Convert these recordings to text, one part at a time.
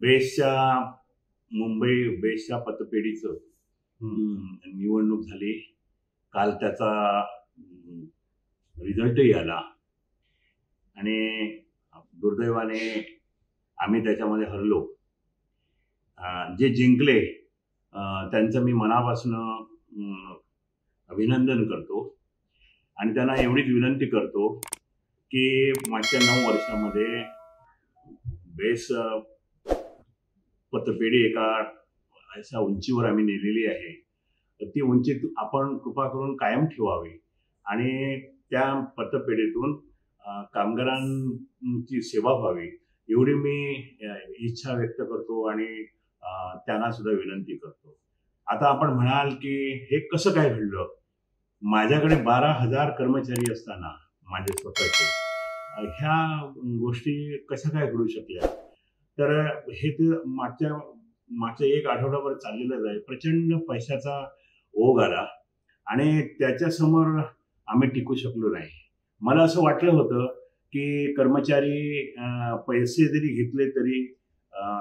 बेस्टच्या मुंबई बेस्टच्या पतपेढीचं निवडणूक झाली. काल त्याचा रिझल्टही आला आणि दुर्दैवाने आम्ही त्याच्यामध्ये हरलो. जे जिंकले त्यांचं मी मनापासून अभिनंदन करतो आणि त्यांना एवढीच विनंती करतो की मागच्या 9 वर्षामध्ये बेस पतपेढी एका अशा उंचीवर आम्ही नेलेली आहे. तर ती उंची आपण कृपा करून कायम ठेवावी आणि त्या पतपेढीतून कामगारांची सेवा व्हावी एवढी मी इच्छा व्यक्त करतो आणि त्यांना सुद्धा विनंती करतो. आता आपण म्हणाल की हे कसं काय घडलं? माझ्याकडे 12,000 कर्मचारी असताना माझे स्वतःचे ह्या गोष्टी कशा काय घडू शकल्या? तर हे ते मागच्या 1 आठवडाभर चाललेलं आहे. प्रचंड पैशाचा ओघ आला आणि त्याच्यासमोर आम्ही टिकू शकलो नाही. मला असं वाटलं होतं की कर्मचारी पैसे जरी घेतले तरी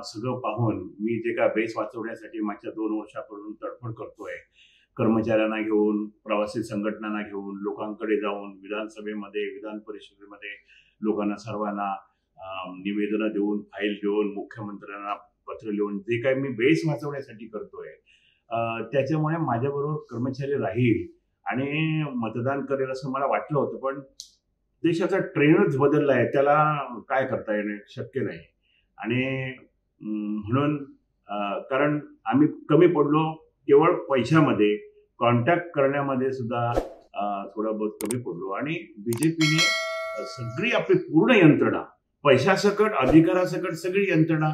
सगळं पाहून मी जे काय बेस वाचवण्यासाठी मागच्या 2 वर्षापासून तडफड करतोय, कर्मचाऱ्यांना घेऊन, प्रवासी संघटनांना घेऊन, लोकांकडे जाऊन, विधानसभेमध्ये, विधान परिषदेमध्ये लोकांना सर्वांना निवेदनं देऊन, फाईल देऊन, मुख्यमंत्र्यांना पत्र लिहून जे काही मी बेस वाचवण्यासाठी करतोय त्याच्यामुळे माझ्याबरोबर कर्मचारी राहील आणि मतदान करेल असं मला वाटलं होतं. पण देशाचा ट्रेंडच बदलला आहे, त्याला काय करता येणे शक्य नाही. आणि म्हणून कारण आम्ही कमी पडलो केवळ पैशामध्ये, कॉन्टॅक्ट करण्यामध्ये सुद्धा थोडं बहुत कमी पडलो आणि बीजेपीने सगळी आपली पूर्ण यंत्रणा पैशासकट, अधिकारासकट सगळी यंत्रणा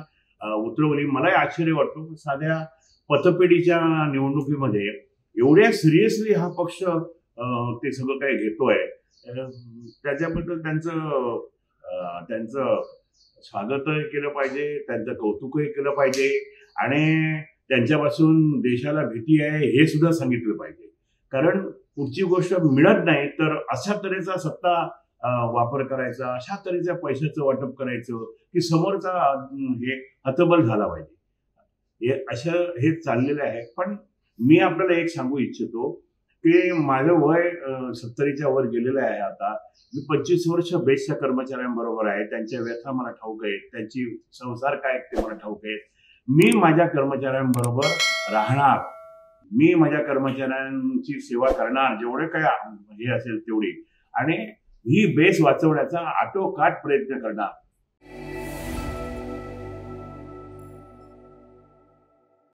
उतरवली. मलाही आश्चर्य वाटतो साध्या पतपेढीच्या निवडणुकीमध्ये एवढ्या सिरियसली हा पक्ष ते सगळं काही घेतोय. त्याच्याबद्दल त्यांचं स्वागतही केलं पाहिजे, त्यांचं कौतुकही केलं पाहिजे आणि त्यांच्यापासून देशाला भीती आहे हे सुद्धा सांगितलं पाहिजे. कारण पुढची गोष्ट मिळत नाही तर अशा तऱ्हेचा सत्ता वापर करायचा, अशा तऱ्हेच्या पैशाचं वाटप करायचं की समोरचा हे हतबल झाला पाहिजे. हे चाललेलं आहे. पण मी आपल्याला एक सांगू इच्छितो की माझं वय 70च्या वर गेलेलं आहे. आता मी 25 वर्ष बेस्टच्या कर्मचाऱ्यांबरोबर आहे. त्यांच्या व्यथा मला ठाऊक आहेत, त्यांची संसार काय ते मला ठाऊक आहेत. मी माझ्या कर्मचाऱ्यांबरोबर राहणार, मी माझ्या कर्मचाऱ्यांची सेवा करणार जेवढे काय हे असेल तेवढी आणि ही बेस वाचवण्याचा आटोकाट प्रयत्न करणार.